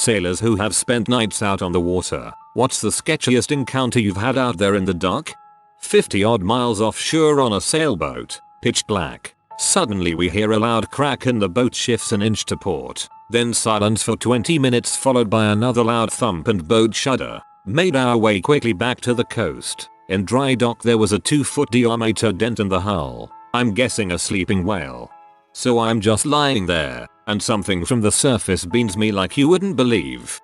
sailors who have spent nights out on the water, what's the sketchiest encounter you've had out there in the dark? 50 odd miles offshore on a sailboat, pitch black. Suddenly we hear a loud crack and the boat shifts an inch to port. Then silence for 20 minutes followed by another loud thump and boat shudder. Made our way quickly back to the coast. In dry dock there was a 2-foot diameter dent in the hull. I'm guessing a sleeping whale. So I'm just lying there, and something from the surface beams me like you wouldn't believe.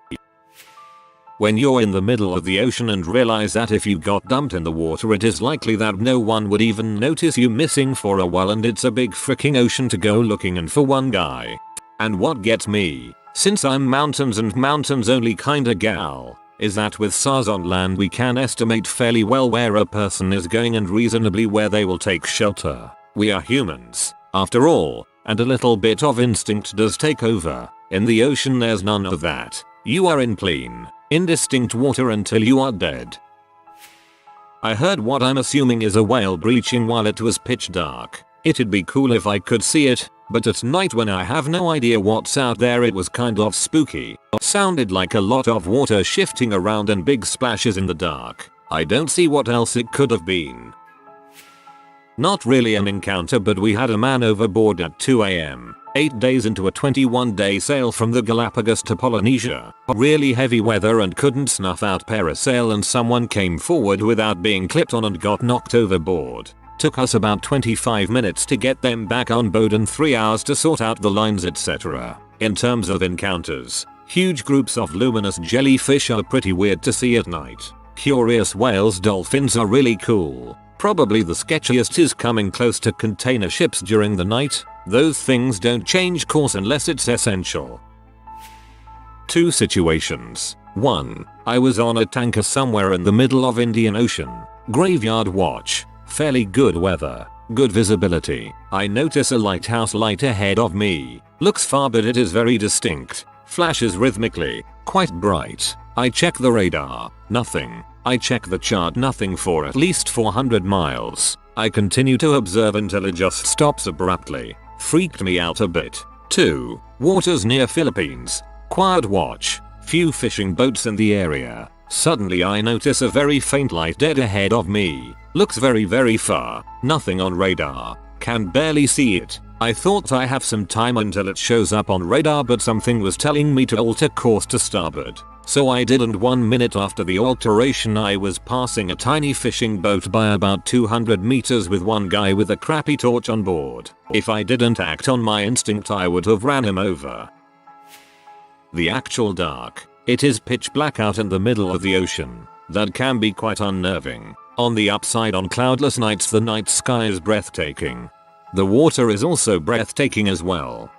When you're in the middle of the ocean and realize that if you got dumped in the water it is likely that no one would even notice you missing for a while, and it's a big freaking ocean to go looking in for one guy. And what gets me, since I'm mountains and mountains only kinda gal, is that with SARS on land we can estimate fairly well where a person is going and reasonably where they will take shelter. We are humans, after all, and a little bit of instinct does take over. In the ocean there's none of that. You are in clean, indistinct water until you are dead. I heard what I'm assuming is a whale breaching while it was pitch dark. It'd be cool if I could see it, but at night when I have no idea what's out there it was kind of spooky. Sounded like a lot of water shifting around and big splashes in the dark. I don't see what else it could have been. Not really an encounter, but we had a man overboard at 2 AM, 8 days into a 21-day sail from the Galapagos to Polynesia. Really heavy weather and couldn't snuff out parasail, and someone came forward without being clipped on and got knocked overboard. Took us about 25 minutes to get them back on board and 3 hours to sort out the lines, etc. In terms of encounters, huge groups of luminous jellyfish are pretty weird to see at night. Curious whales, dolphins are really cool. Probably the sketchiest is coming close to container ships during the night. Those things don't change course unless it's essential. 2 situations. 1. I was on a tanker somewhere in the middle of Indian Ocean. Graveyard watch. Fairly good weather. Good visibility. I notice a lighthouse light ahead of me. Looks far but it is very distinct. Flashes rhythmically. Quite bright. I check the radar. Nothing. I check the chart, nothing for at least 400 miles. I continue to observe until it just stops abruptly. Freaked me out a bit. 2. Waters near Philippines. Quiet watch. Few fishing boats in the area. Suddenly I notice a very faint light dead ahead of me. Looks very far. Nothing on radar. Can barely see it. I thought I have some time until it shows up on radar, but something was telling me to alter course to starboard. So I did, and 1 minute after the alteration I was passing a tiny fishing boat by about 200 meters with one guy with a crappy torch on board. If I didn't act on my instinct I would have ran him over. The actual dark. It is pitch black out in the middle of the ocean. That can be quite unnerving. On the upside, on cloudless nights the night sky is breathtaking. The water is also breathtaking as well.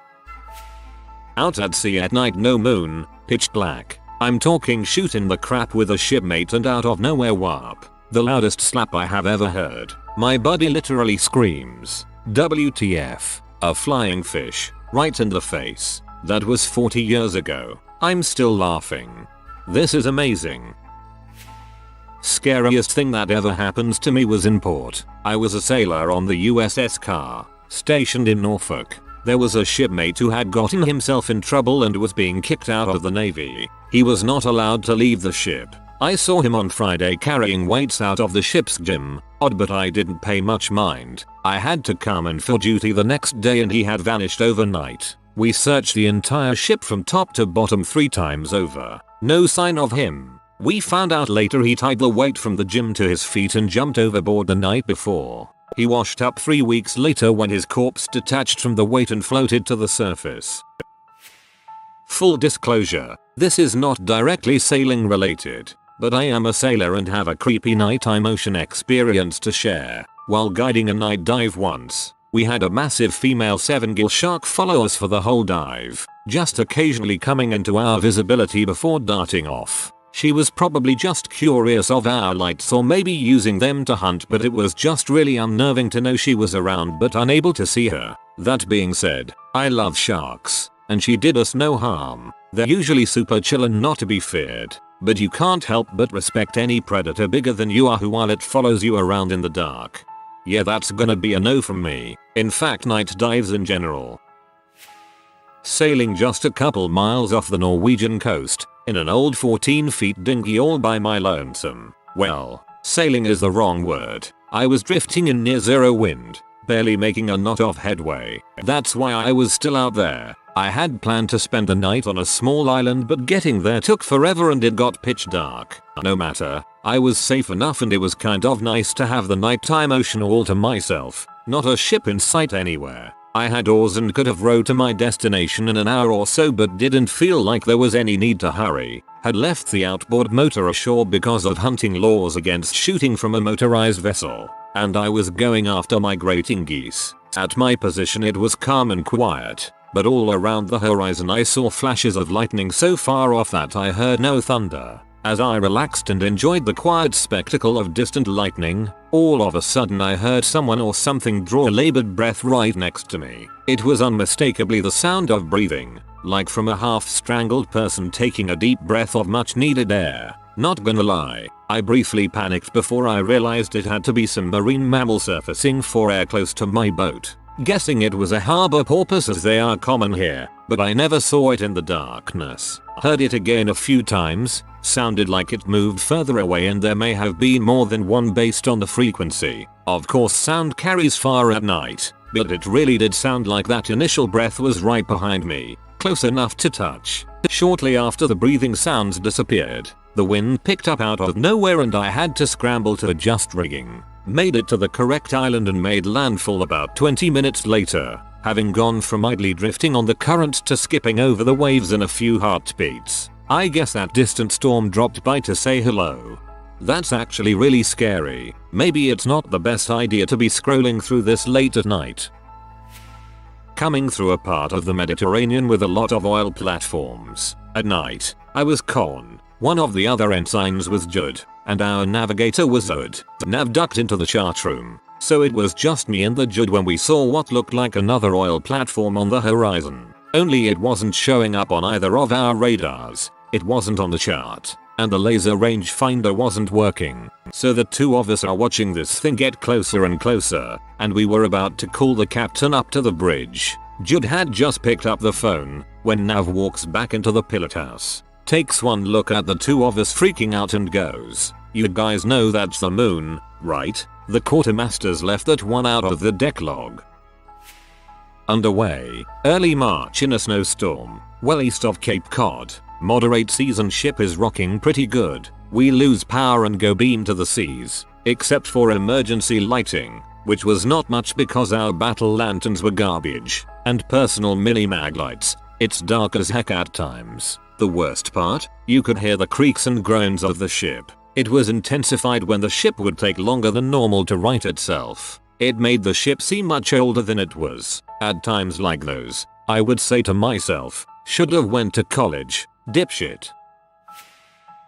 Out at sea at night, no moon, pitch black. I'm talking shooting the crap with a shipmate and out of nowhere whoop. The loudest slap I have ever heard. My buddy literally screams, WTF, a flying fish, right in the face. That was 40 years ago. I'm still laughing. This is amazing. Scariest thing that ever happened to me was in port. I was a sailor on the USS Carr, stationed in Norfolk. There was a shipmate who had gotten himself in trouble and was being kicked out of the Navy. He was not allowed to leave the ship. I saw him on Friday carrying weights out of the ship's gym. Odd, but I didn't pay much mind. I had to come in for duty the next day and he had vanished overnight. We searched the entire ship from top to bottom 3 times over. No sign of him. We found out later he tied the weight from the gym to his feet and jumped overboard the night before. He washed up 3 weeks later when his corpse detached from the weight and floated to the surface. Full disclosure, this is not directly sailing related, but I am a sailor and have a creepy nighttime ocean experience to share. While guiding a night dive once, we had a massive female 7-gill shark follow us for the whole dive, just occasionally coming into our visibility before darting off. She was probably just curious of our lights or maybe using them to hunt, but it was just really unnerving to know she was around but unable to see her. That being said, I love sharks, and she did us no harm. They're usually super chill and not to be feared, but you can't help but respect any predator bigger than you are who while it follows you around in the dark. Yeah, that's gonna be a no from me. In fact, night dives in general. sailing just a couple miles off the Norwegian coast, in an old 14-feet dinghy all by my lonesome. Well, sailing is the wrong word. I was drifting in near zero wind, barely making a knot of headway. That's why I was still out there. I had planned to spend the night on a small island, but getting there took forever and it got pitch dark. No matter, I was safe enough and it was kind of nice to have the nighttime ocean all to myself. Not a ship in sight anywhere. I had oars and could have rowed to my destination in an hour or so, but didn't feel like there was any need to hurry. Had left the outboard motor ashore because of hunting laws against shooting from a motorized vessel, and I was going after migrating geese. At my position it was calm and quiet, but all around the horizon I saw flashes of lightning so far off that I heard no thunder. As I relaxed and enjoyed the quiet spectacle of distant lightning, all of a sudden I heard someone or something draw a labored breath right next to me. It was unmistakably the sound of breathing, like from a half-strangled person taking a deep breath of much needed air. Not gonna lie, I briefly panicked before I realized it had to be some marine mammal surfacing for air close to my boat. Guessing it was a harbor porpoise as they are common here, but I never saw it in the darkness. Heard it again a few times, sounded like it moved further away and there may have been more than one based on the frequency. Of course sound carries far at night, but it really did sound like that initial breath was right behind me, close enough to touch. Shortly after the breathing sounds disappeared, the wind picked up out of nowhere and I had to scramble to adjust rigging. Made it to the correct island and made landfall about 20 minutes later, having gone from idly drifting on the current to skipping over the waves in a few heartbeats. I guess that distant storm dropped by to say hello. That's actually really scary. Maybe it's not the best idea to be scrolling through this late at night. Coming through a part of the Mediterranean with a lot of oil platforms. At night, I was Con. One of the other ensigns was Judd, and our navigator was Ud. Nav ducked into the chart room, so it was just me and the Judd when we saw what looked like another oil platform on the horizon. Only it wasn't showing up on either of our radars, it wasn't on the chart, and the laser rangefinder wasn't working. So the two of us are watching this thing get closer and closer, and we were about to call the captain up to the bridge. Judd had just picked up the phone, when Nav walks back into the pilot house. Takes one look at the two of us freaking out and goes, "You guys know that's the moon, right?" The quartermasters left that one out of the deck log. Underway, early March in a snowstorm, well east of Cape Cod. Moderate season ship is rocking pretty good. We lose power and go beam to the seas, except for emergency lighting, which was not much because our battle lanterns were garbage, and personal mini-mag lights. It's dark as heck at times. The worst part? You could hear the creaks and groans of the ship. It was intensified when the ship would take longer than normal to right itself. It made the ship seem much older than it was. At times like those, I would say to myself, should have went to college, dipshit.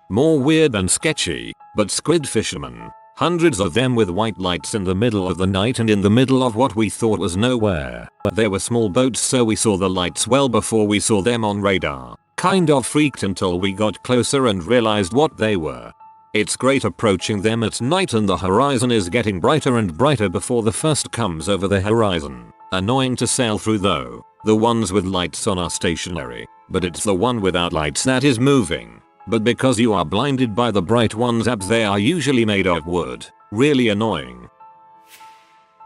More weird and sketchy, but squid fishermen. Hundreds of them with white lights in the middle of the night and in the middle of what we thought was nowhere. They were small boats, so we saw the lights well before we saw them on radar. Kind of freaked until we got closer and realized what they were. It's great approaching them at night and the horizon is getting brighter and brighter before the first comes over the horizon. Annoying to sail through though. The ones with lights on are stationary, but it's the one without lights that is moving. But because you are blinded by the bright ones up, they are usually made of wood. Really annoying.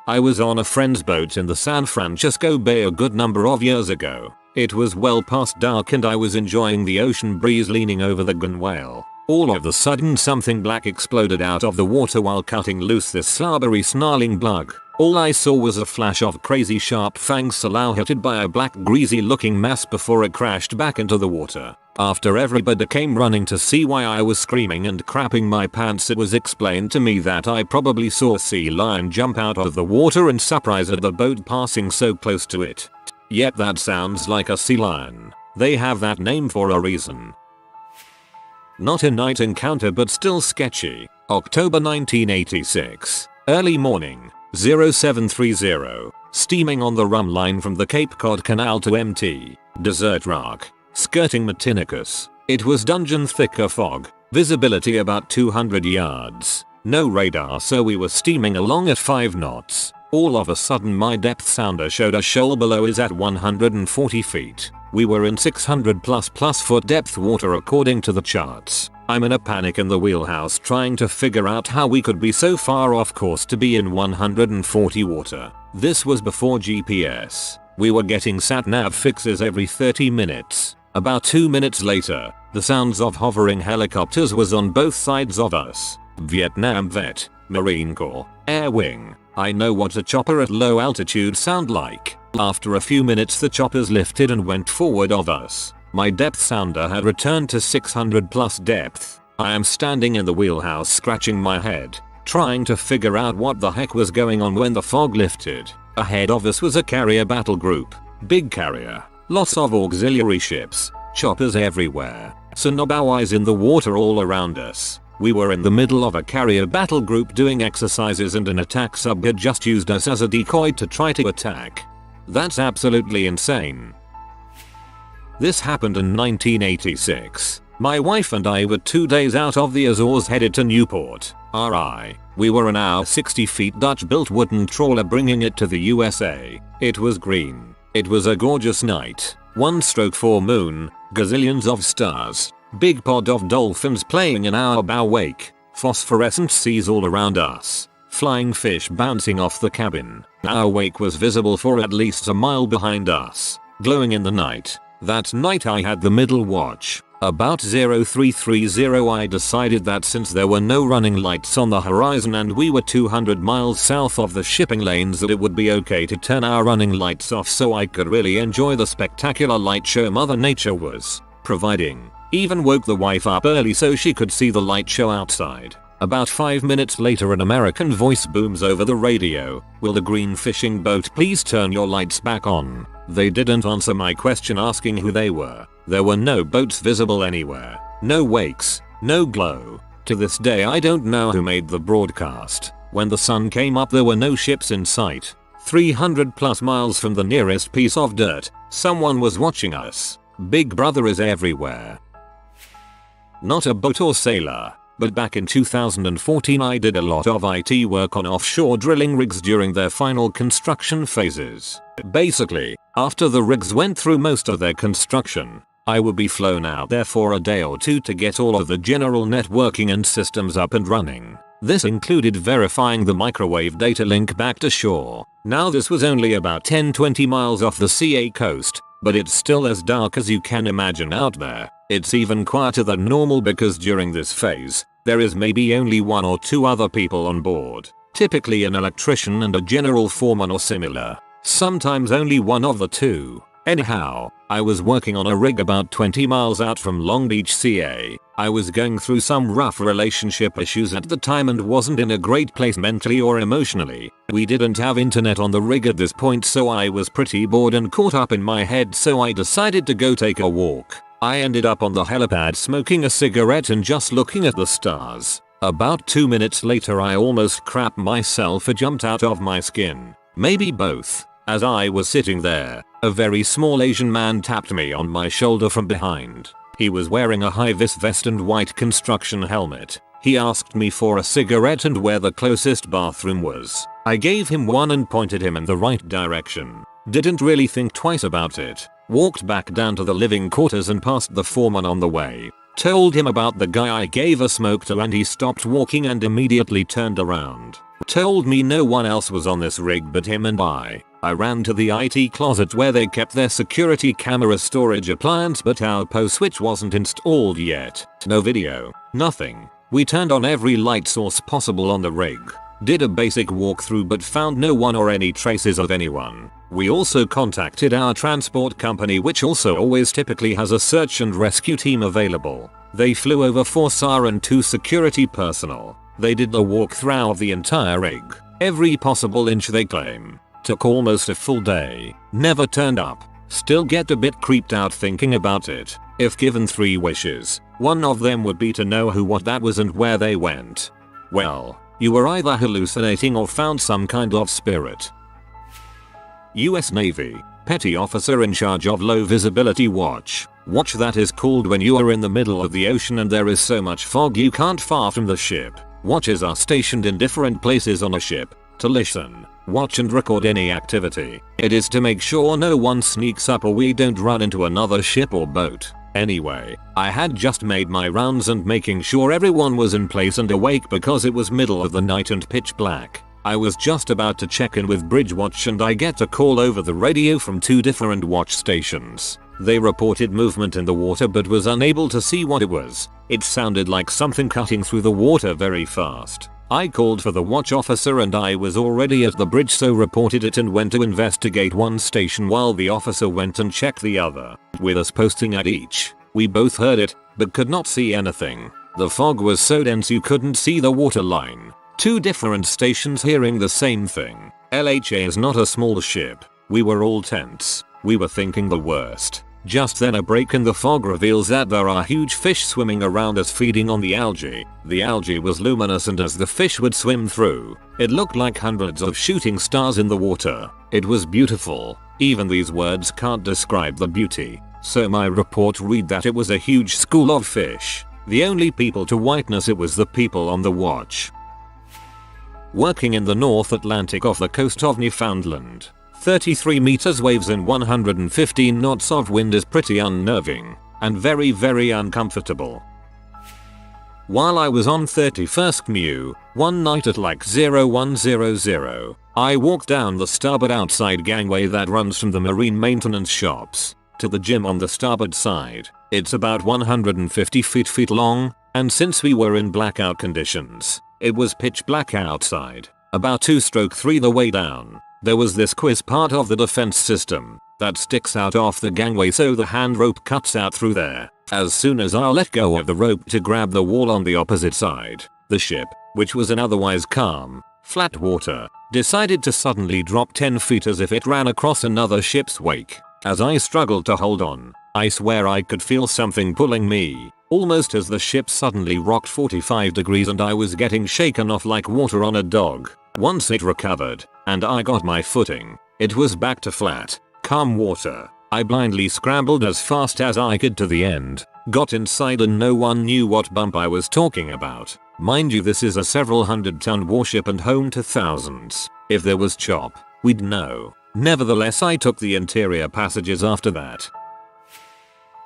I was on a friend's boat in the San Francisco Bay a good number of years ago. It was well past dark and I was enjoying the ocean breeze leaning over the gunwale. All of a sudden something black exploded out of the water while cutting loose this slobbery snarling bug. All I saw was a flash of crazy sharp fangs silhouetted by a black greasy looking mass before it crashed back into the water. After everybody came running to see why I was screaming and crapping my pants, it was explained to me that I probably saw a sea lion jump out of the water and surprise at the boat passing so close to it. Yet that sounds like a sea lion. They have that name for a reason. Not a night encounter but still sketchy. October 1986. Early morning. 0730. Steaming on the rum line from the Cape Cod Canal to Mt. Desert Rock. Skirting Matinicus. It was dungeon thicker fog. Visibility about 200 yards. No radar, so we were steaming along at 5 knots. All of a sudden my depth sounder showed a shoal below is at 140 feet. We were in 600+ foot depth water according to the charts. I'm in a panic in the wheelhouse trying to figure out how we could be so far off course to be in 140 water. This was before GPS. We were getting sat-nav fixes every 30 minutes. About 2 minutes later, the sounds of hovering helicopters was on both sides of us. Vietnam vet, Marine Corps, Air Wing. I know what a chopper at low altitude sound like. After a few minutes the choppers lifted and went forward of us. My depth sounder had returned to 600+ depth. I am standing in the wheelhouse scratching my head, trying to figure out what the heck was going on when the fog lifted. Ahead of us was a carrier battle group. Big carrier. Lots of auxiliary ships. Choppers everywhere. Sonobowis in the water all around us. We were in the middle of a carrier battle group doing exercises and an attack sub had just used us as a decoy to try to attack. That's absolutely insane. This happened in 1986. My wife and I were 2 days out of the Azores headed to Newport, RI. We were in our 60 feet Dutch built wooden trawler bringing it to the USA. It was green. It was a gorgeous night. 1-stroke full moon, gazillions of stars. Big pod of dolphins playing in our bow wake. Phosphorescent seas all around us. Flying fish bouncing off the cabin. Our wake was visible for at least a mile behind us. Glowing in the night. That night I had the middle watch. About 0330 I decided that since there were no running lights on the horizon and we were 200 miles south of the shipping lanes that it would be okay to turn our running lights off so I could really enjoy the spectacular light show Mother Nature was providing. Even woke the wife up early so she could see the light show outside. About 5 minutes later an American voice booms over the radio. Will the green fishing boat please turn your lights back on? They didn't answer my question asking who they were. There were no boats visible anywhere. No wakes. No glow. To this day I don't know who made the broadcast. When the sun came up there were no ships in sight. 300+ miles from the nearest piece of dirt, someone was watching us. Big Brother is everywhere. Not a boat or sailor. But back in 2014 I did a lot of IT work on offshore drilling rigs during their final construction phases. Basically, after the rigs went through most of their construction, I would be flown out there for a day or two to get all of the general networking and systems up and running. This included verifying the microwave data link back to shore. Now this was only about 10-20 miles off the CA coast, but it's still as dark as you can imagine out there. It's even quieter than normal because during this phase, there is maybe only 1 or 2 other people on board. Typically an electrician and a general foreman or similar. Sometimes only one of the two. Anyhow, I was working on a rig about 20 miles out from Long Beach, CA. I was going through some rough relationship issues at the time and wasn't in a great place mentally or emotionally. We didn't have internet on the rig at this point so I was pretty bored and caught up in my head so I decided to go take a walk. I ended up on the helipad smoking a cigarette and just looking at the stars. About 2 minutes later I almost crapped myself and jumped out of my skin. Maybe both. As I was sitting there, a very small Asian man tapped me on my shoulder from behind. He was wearing a high-vis vest and white construction helmet. He asked me for a cigarette and where the closest bathroom was. I gave him one and pointed him in the right direction. Didn't really think twice about it. Walked back down to the living quarters and passed the foreman on the way. Told him about the guy I gave a smoke to and he stopped walking and immediately turned around. Told me no one else was on this rig but him and I. I ran to the IT closet where they kept their security camera storage appliance but our PO switch wasn't installed yet. No video. Nothing. We turned on every light source possible on the rig. Did a basic walkthrough but found no one or any traces of anyone. We also contacted our transport company which also always typically has a search and rescue team available. They flew over 4 SAR and 2 security personnel. They did the walkthrough of the entire rig. Every possible inch they claim. Took almost a full day. Never turned up. Still get a bit creeped out thinking about it. If given 3 wishes, one of them would be to know who what that was and where they went. Well, you were either hallucinating or found some kind of spirit. US Navy, Petty Officer in charge of Low Visibility Watch. Watch that is called when you are in the middle of the ocean and there is so much fog you can't far from the ship. Watches are stationed in different places on a ship. to listen, watch and record any activity. It is to make sure no one sneaks up or we don't run into another ship or boat. Anyway, I had just made my rounds and making sure everyone was in place and awake because it was middle of the night and pitch black. I was just about to check in with Bridge Watch and I get a call over the radio from 2 different watch stations. They reported movement in the water but was unable to see what it was. It sounded like something cutting through the water very fast. I called for the watch officer and I was already at the bridge, so reported it and went to investigate one station while the officer went and checked the other. With us posting at each, we both heard it but could not see anything. The fog was so dense you couldn't see the water line. 2 different stations hearing the same thing. LHA is not a small ship. We were all tense. We were thinking the worst. Just then a break in the fog reveals that there are huge fish swimming around us feeding on the algae. The algae was luminous and as the fish would swim through, it looked like hundreds of shooting stars in the water. It was beautiful. Even these words can't describe the beauty. So my report read that it was a huge school of fish. The only people to witness it was the people on the watch. Working in the North Atlantic off the coast of Newfoundland. 33 meters waves and 115 knots of wind is pretty unnerving and very uncomfortable. While I was on 31st Mu, one night at like 0100, I walked down the starboard outside gangway that runs from the marine maintenance shops to the gym on the starboard side. It's about 150 feet long, and since we were in blackout conditions, it was pitch black outside. About 2/3 the way down, there was this quiz part of the defense system that sticks out off the gangway, so the hand rope cuts out through there. As soon as I let go of the rope to grab the wall on the opposite side, the ship, which was in otherwise calm, flat water, decided to suddenly drop 10 feet as if it ran across another ship's wake. As I struggled to hold on, I swear I could feel something pulling me, almost as the ship suddenly rocked 45 degrees and I was getting shaken off like water on a dog. Once it recovered, and I got my footing, it was back to flat, calm water. I blindly scrambled as fast as I could to the end, got inside and no one knew what bump I was talking about. Mind you, this is a several 100-ton warship and home to thousands. If there was chop, we'd know. Nevertheless, I took the interior passages after that.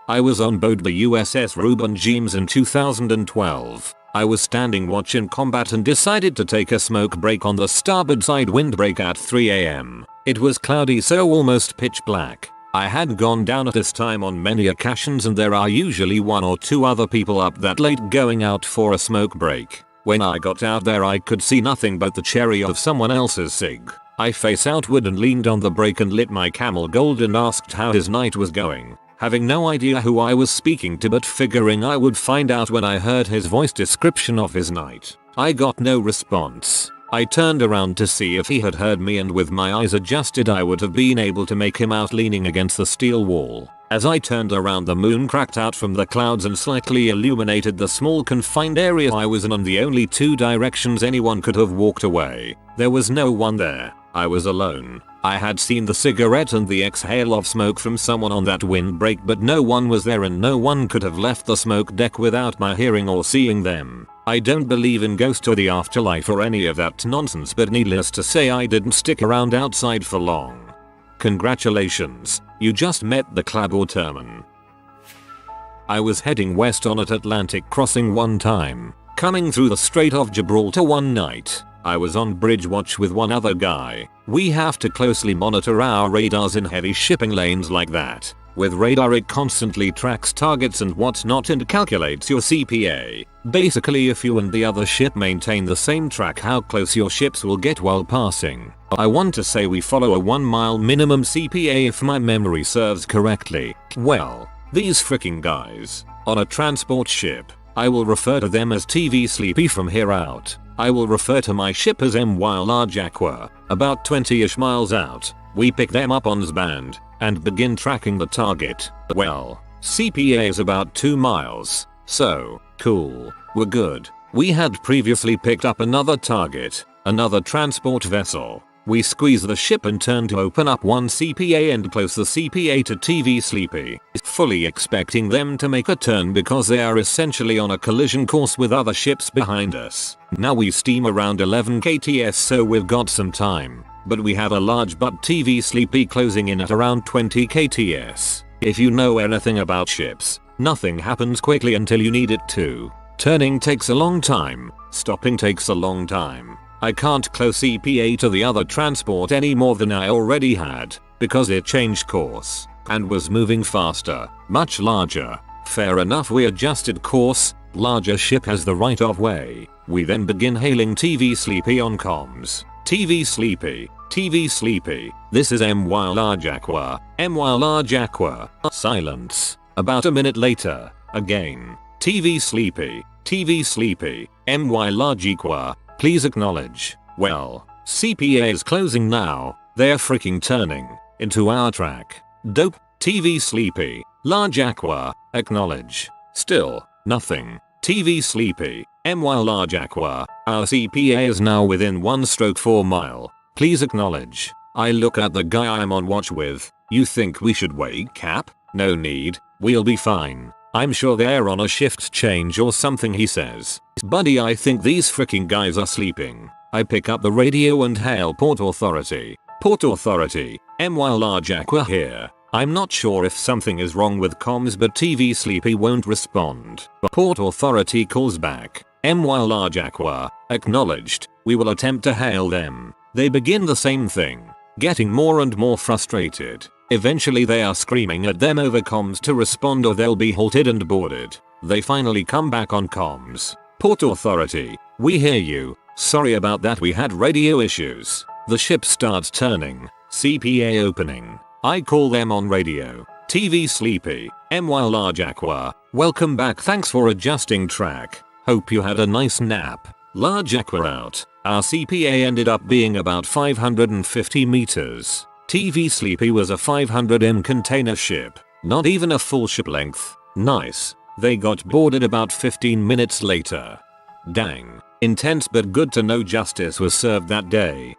I was on board the USS Reuben James in 2012. I was standing watch in combat and decided to take a smoke break on the starboard side windbreak at 3 AM. It was cloudy, so almost pitch black. I had gone down at this time on many occasions and there are usually 1 or 2 other people up that late going out for a smoke break. When I got out there I could see nothing but the cherry of someone else's cig. I face outward and leaned on the brake and lit my Camel Gold and asked how his night was going. Having no idea who I was speaking to but figuring I would find out when I heard his voice description of his night. I got no response. I turned around to see if he had heard me and with my eyes adjusted I would have been able to make him out leaning against the steel wall. As I turned around, the moon cracked out from the clouds and slightly illuminated the small confined area I was in and the only 2 directions anyone could have walked away. There was no one there. I was alone. I had seen the cigarette and the exhale of smoke from someone on that windbreak, but no one was there and no one could have left the smoke deck without my hearing or seeing them. I don't believe in ghosts or the afterlife or any of that nonsense, but needless to say I didn't stick around outside for long. Congratulations, you just met the Klaborterman. I was heading west on an Atlantic crossing one time, coming through the Strait of Gibraltar one night. I was on bridge watch with one other guy. We have to closely monitor our radars in heavy shipping lanes like that. With radar it constantly tracks targets and whatnot and calculates your CPA. Basically, if you and the other ship maintain the same track, how close your ships will get while passing. I want to say we follow a 1 mile minimum CPA if my memory serves correctly. Well, these freaking guys. On a transport ship. I will refer to them as TV Sleepy from here out. I will refer to my ship as MY Large Aqua. About 20ish miles out, we pick them up on S-band and begin tracking the target. Well, CPA is about 2 miles. So, cool. We're good. We had previously picked up another target, another transport vessel. We squeeze the ship and turn to open up one CPA and close the CPA to TV Sleepy, fully expecting them to make a turn because they are essentially on a collision course with other ships behind us. Now we steam around 11 kts, so we've got some time, but we had a large butt TV Sleepy closing in at around 20 kts. If you know anything about ships, nothing happens quickly until you need it to. Turning takes a long time, stopping takes a long time. I can't close CPA to the other transport any more than I already had, because it changed course, and was moving faster, much larger. Fair enough, we adjusted course, larger ship has the right of way. We then begin hailing TV Sleepy on comms. TV Sleepy, this is MY Large Aqua, MY Large Aqua, silence. About a minute later, again, TV Sleepy, MY Large Aqua, please acknowledge. Well, CPA is closing now, they're freaking turning into our track. Dope. TV Sleepy, Large Aqua, acknowledge. Still, nothing. TV Sleepy, MY Large Aqua, our CPA is now within 1/4 mile. Please acknowledge. I look at the guy I'm on watch with. You think we should wait, Cap? No need, we'll be fine. I'm sure they're on a shift change or something, he says. Buddy, I think these freaking guys are sleeping. I pick up the radio and hail Port Authority. Port Authority, MY Large Aqua here. I'm not sure if something is wrong with comms, but TV Sleepy won't respond. Port Authority calls back. MY Large Aqua, acknowledged. We will attempt to hail them. They begin the same thing, getting more and more frustrated. Eventually they are screaming at them over comms to respond or they'll be halted and boarded. They finally come back on comms. Port Authority, we hear you. Sorry about that, we had radio issues. The ship starts turning. CPA opening. I call them on radio. TV Sleepy, MY Large Aqua, welcome back, thanks for adjusting track. Hope you had a nice nap. Large Aqua out. Our CPA ended up being about 550 meters. TV Sleepy was a 500 m container ship, not even a full ship length. Nice. They got boarded about 15 minutes later. Dang. Intense, but good to know justice was served that day.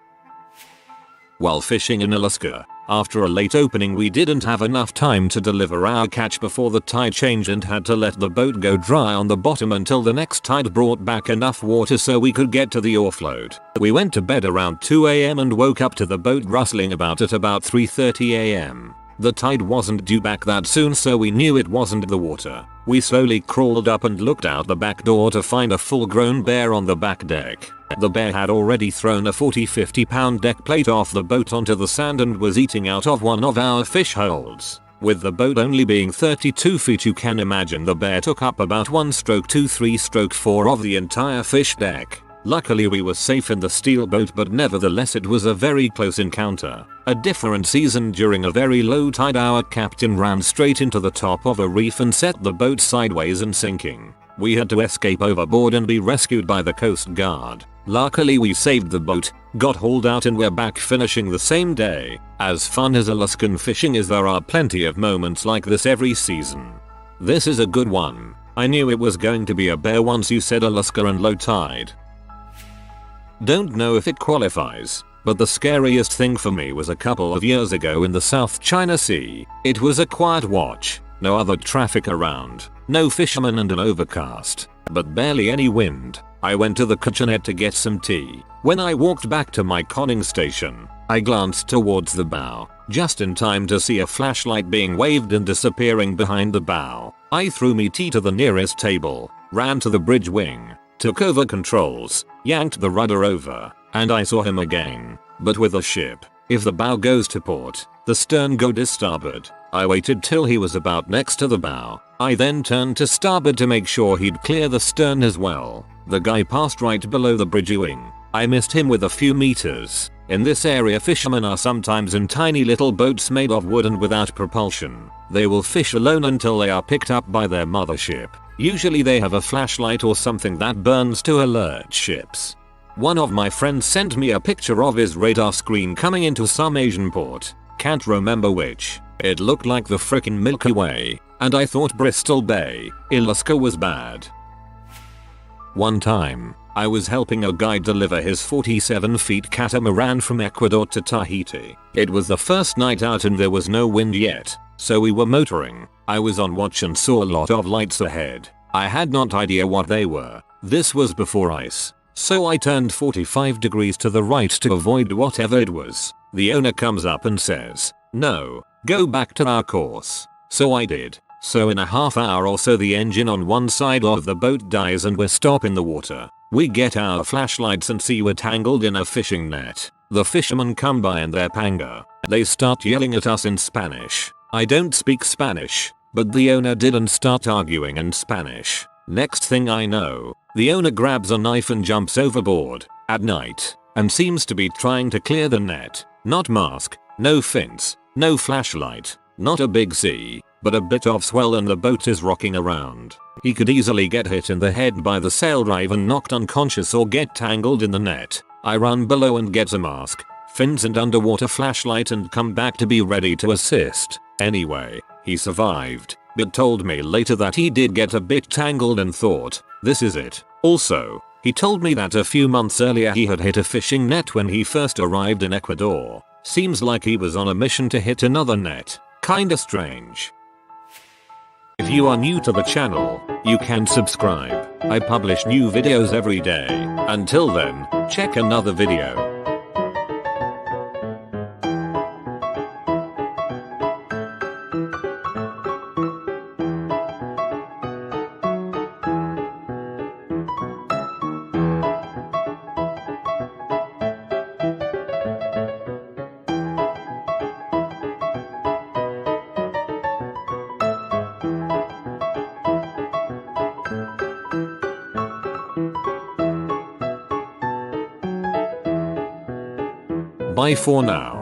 While fishing in Alaska, after a late opening, we didn't have enough time to deliver our catch before the tide changed and had to let the boat go dry on the bottom until the next tide brought back enough water so we could get to the offload. We went to bed around 2 AM and woke up to the boat rustling about at about 3:30 AM. The tide wasn't due back that soon, so we knew it wasn't the water. We slowly crawled up and looked out the back door to find a full-grown bear on the back deck. The bear had already thrown a 40-50 pound deck plate off the boat onto the sand and was eating out of one of our fish holes. With the boat only being 32 feet, you can imagine the bear took up about 1/2, 3/4 of the entire fish deck. Luckily we were safe in the steel boat, but nevertheless it was a very close encounter. A different season, during a very low tide, our captain ran straight into the top of a reef and set the boat sideways and sinking. We had to escape overboard and be rescued by the Coast Guard. Luckily we saved the boat, got hauled out, and we're back finishing the same day. As fun as Alaskan fishing is, there are plenty of moments like this every season. This is a good one. I knew it was going to be a bear once you said Alaska and low tide. Don't know if it qualifies, but the scariest thing for me was a couple of years ago in the South China Sea. It was a quiet watch, no other traffic around, no fishermen and an overcast, but barely any wind. I went to the kitchenette to get some tea. When I walked back to my conning station, I glanced towards the bow, just in time to see a flashlight being waved and disappearing behind the bow. I threw me tea to the nearest table, ran to the bridge wing, took over controls, yanked the rudder over, and I saw him again. But with a ship, if the bow goes to port, the stern go to starboard. I waited till he was about next to the bow. I then turned to starboard to make sure he'd clear the stern as well. The guy passed right below the bridge wing. I missed him with a few meters. In this area, fishermen are sometimes in tiny little boats made of wood and without propulsion. They will fish alone until they are picked up by their mothership. Usually they have a flashlight or something that burns to alert ships. One of my friends sent me a picture of his radar screen coming into some Asian port. Can't remember which. It looked like the frickin' Milky Way, and I thought Bristol Bay, Alaska was bad. One time, I was helping a guy deliver his 47 feet catamaran from Ecuador to Tahiti. It was the first night out and there was no wind yet, so we were motoring. I was on watch and saw a lot of lights ahead. I had no idea what they were. This was before ice, so I turned 45 degrees to the right to avoid whatever it was. The owner comes up and says, "No, go back to our course." So I did. So in a half hour or so the engine on one side of the boat dies and we're stopped in the water. We get our flashlights and see we're tangled in a fishing net. The fishermen come by in their panga. They start yelling at us in Spanish. I don't speak Spanish, but the owner did and start arguing in Spanish. Next thing I know, the owner grabs a knife and jumps overboard at night and seems to be trying to clear the net. Not mask, no fins, no flashlight, not a big sea, but a bit of swell and the boat is rocking around. He could easily get hit in the head by the sail drive and knocked unconscious or get tangled in the net. I run below and get a mask, fins and underwater flashlight and come back to be ready to assist. Anyway, he survived, but told me later that he did get a bit tangled and thought, this is it. Also, he told me that a few months earlier he had hit a fishing net when he first arrived in Ecuador. Seems like he was on a mission to hit another net. Kinda strange. If you are new to the channel, you can subscribe. I publish new videos every day. Until then, check another video. Bye for now.